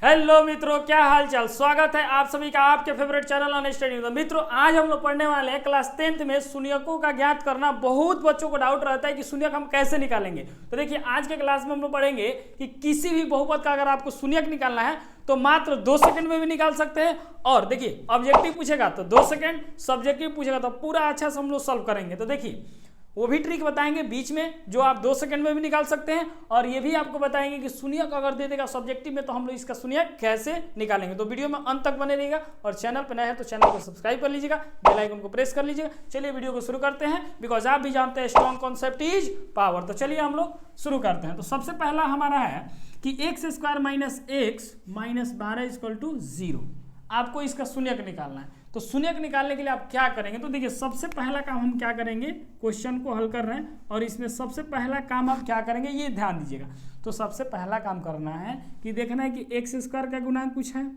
Hello मित्रों, क्या हाल चाल। स्वागत है आप सभी का आपके फेवरेट चैनल ऑन स्टडी। तो मित्रों, आज हम लोग पढ़ने वाले हैं क्लास 10th में शून्यकों का ज्ञात करना। बहुत बच्चों को डाउट रहता है कि शून्यक हम कैसे निकालेंगे। तो देखिए, आज के क्लास में हम लोग पढ़ेंगे कि किसी भी बहुपद का अगर आपको शून्यक निकालना है तो मात्र 2 सेकंड में भी निकाल सकते हैं। और देखिए, ऑब्जेक्टिव पूछेगा तो 2 सेकंड, सब्जेक्टिव पूछेगा तो पूरा अच्छा से हम लोग सॉल्व करेंगे। तो देखिए, वो भी ट्रिक बताएंगे बीच में जो आप 2 सेकंड में भी निकाल सकते हैं, और ये भी आपको बताएंगे कि शून्यक अगर दे देगा सब्जेक्टिव में तो हम लोग इसका शून्यक कैसे निकालेंगे। तो वीडियो में अंत तक बने रहिएगा, और चैनल पर नया है तो चैनल को सब्सक्राइब कर लीजिएगा, बेल आइकन को प्रेस कर लीजिएगा। चलिए वीडियो को शुरू करते हैं, बिकॉज आप भी जानते हैं स्ट्रॉन्ग कॉन्सेप्ट इज पावर। तो चलिए हम लोग शुरू करते हैं। तो सबसे पहला हमारा है कि x square minus x minus 12 equal to 0। आपको इसका शून्यक निकालना है। तो शून्यक निकालने के लिए आप क्या करेंगे, तो देखिए सबसे पहला काम हम क्या करेंगे, क्वेश्चन को हल कर रहे हैं और इसमें सबसे पहला काम आप क्या करेंगे ये ध्यान दीजिएगा। तो सबसे पहला काम करना है कि देखना है कि एक्स स्क्वायर का गुणांक कुछ है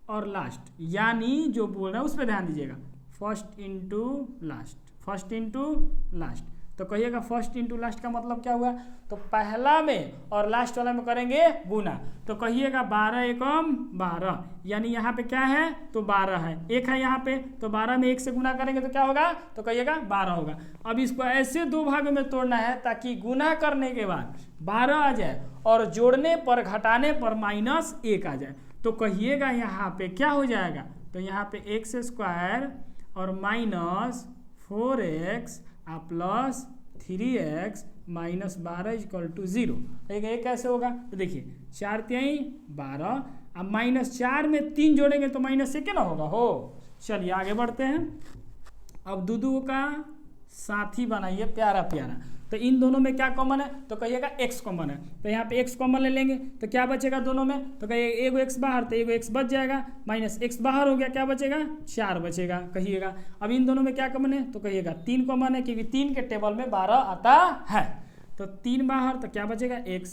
और लास्ट यानी जो बोल रहा है उस पर ध्यान दीजिएगा। First into last, first into last. तो कहिएगा फर्स्ट इंटू लास्ट का मतलब क्या हुआ, तो पहला में और लास्ट वाला में करेंगे गुना। तो कहिएगा 12 एकम 12, यानी यहाँ पे क्या है तो 12 है, एक है यहाँ पे, तो 12 में 1 से गुना करेंगे तो क्या होगा, तो कहिएगा 12 होगा। अब इसको ऐसे 2 भागों में तोड़ना है ताकि गुना करने के बाद 12 आ जाए और जोड़ने पर घटाने पर -1 आ जाए। तो कहिएगा यहाँ पे क्या हो जाएगा, तो यहाँ पे एक्स स्क्वायर और minus 4x plus 3x minus 12 equal to 0। ये कैसे होगा, तो देखिए 4 3 12, अब -4 में 3 जोड़ेंगे तो -1 ना होगा हो। चलिए आगे बढ़ते हैं। अब दूधू का साथी बनाइए प्यारा प्यारा। तो इन दोनों में क्या कॉमन है, तो कहिएगा x कॉमन है। तो यहाँ पे x कॉमन ले लेंगे तो क्या बचेगा दोनों में, तो कहिएगा एगो x बाहर तो एगो x बच जाएगा, -x बाहर हो गया, क्या बचेगा 4 बचेगा कहिएगा। अब इन दोनों में क्या कॉमन है, तो कहिएगा 3 कॉमन है, क्योंकि 3 के टेबल में 12 आता है। तो 3 बाहर तो क्या बचेगा x,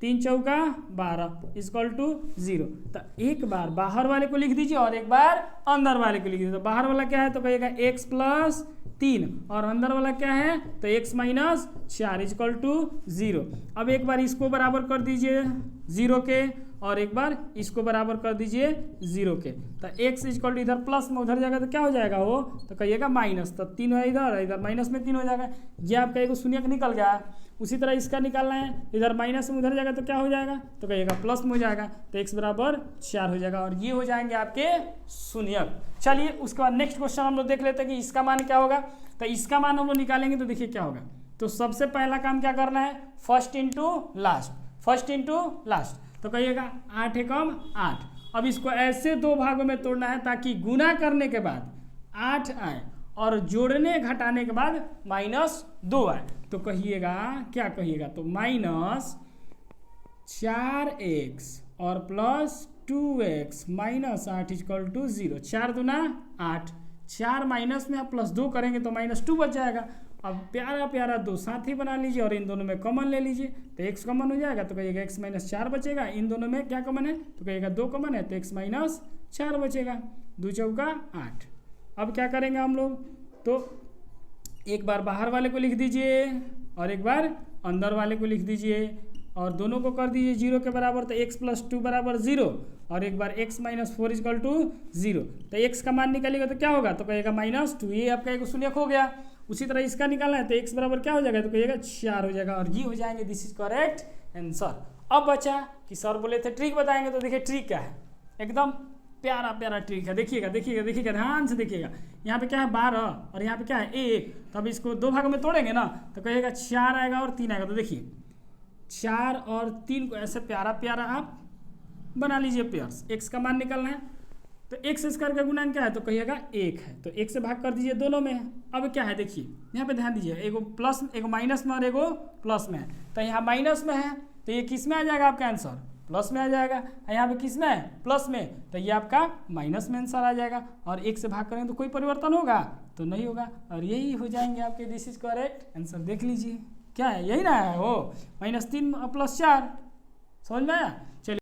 3 चौका 12 इक्वल टू 0। तो एक बार बाहर वाले को लिख दीजिए और एक बार अंदर वाले को लिख दीजिए। तो बाहर वाला क्या है, तो कहिएगा x प्लस 3 और अंदर वाला क्या है, तो x माइनस 4 इक्वल टू 0। अब एक बार इसको बराबर कर दीजिए 0 के और एक बार इसको बराबर कर दीजिए 0 के। तो x इक्वल टू इधर प्लस में उधर जाएगा तो क्या हो जाएगा वो, तो कहिएगा माइनस। तो 3 है इधर, इधर माइनस में 3 हो जाएगा। ये आपका एक शून्यक निकल गया। उसी तरह इसका निकालना है, इधर माइनस में उधर जाएगा तो क्या हो जाएगा, तो कहिएगा प्लस में हो जाएगा। तो x बराबर 4 हो जाएगा और ये हो जाएंगे आपके शून्यक। चलिए उसके बाद नेक्स्ट क्वेश्चन हम लोग देख लेते हैं कि इसका मान क्या होगा। तो इसका मान हम लोग निकालेंगे तो देखिए क्या होगा। तो सबसे पहला काम क्या करना है, first into last, first into last. तो कहिएगा 8 एकम 8। अब इसको ऐसे 2 भागों में तोड़ना है ताकि गुना करने के बाद 8 आए और जोड़ने घटाने के बाद -2 आए। तो कहिएगा क्या कहिएगा, तो -4x और plus 2x minus 8 equal to 0। 4 दूना 8, 4 माइनस में आप +2 करेंगे तो -2 बच जाएगा। अब प्यारा प्यारा 2 साथी बना लीजिए और इन दोनों में कॉमन ले लीजिए। तो x कॉमन हो जाएगा तो कहिएगा x माइनस 4 बचेगा। इन दोनों में क्या कॉमन है, तो कहिएगा 2 कॉमन है तो x माइनस 4 बचेगा। 2 चौका 8। अब क्या करेंगे हम लोग, तो एक बार बाहर वाले को लिख दीजिए और एक बार अंदर वाले को लिख दीजिए और दोनों को कर दीजिए 0 के बराबर। तो x प्लस 2 बराबर 0 और एक बार x माइनस 4 इक्वल टू 0। तो x का मान निकालिएगा तो क्या होगा, तो कहिएगा -2। ये आपका एक शून्यक हो गया। उसी तरह इसका निकालना है तो x बराबर क्या हो जाएगा, तो कहिएगा 4 हो जाएगा और ये हो जाएंगे। This is correct answer. अब बचा कि सर बोले थे ट्रिक बताएंगे, तो देखिए ट्रिक क्या है, एकदम प्यारा प्यारा ट्रिक है। देखिएगा देखिएगा देखिएगा ध्यान से देखिएगा। यहाँ पे क्या है 12 और यहाँ पे क्या है 1। तो अब इसको 2 भागों में तोड़ेंगे ना तो कहिएगा 4 आएगा और 3 आएगा। तो देखिए 4 और 3 को ऐसे प्यारा प्यारा आप बना लीजिए पेयर्स। x का मान निकालना है तो x स्क्वायर का गुणांक क्या है, तो कहिएगा 1 है। तो 1 से भाग कर दीजिए दोनों में। अब क्या है देखिए यहाँ पे ध्यान दीजिए, एगो प्लस, एगो माइनस में और एगो प्लस में है। तो यहाँ माइनस में है तो ये किस में आ जाएगा आपका आंसर, प्लस में आ जाएगा। यहाँ पे किस में है, प्लस में, तो ये आपका माइनस में आंसर आ जाएगा। और 1 से भाग करेंगे तो कोई परिवर्तन होगा, तो नहीं होगा और यही हो जाएंगे आपके। This is correct answer. देख लीजिए क्या है, यही ना है वो, -3 + 4। समझ में आया। चलिए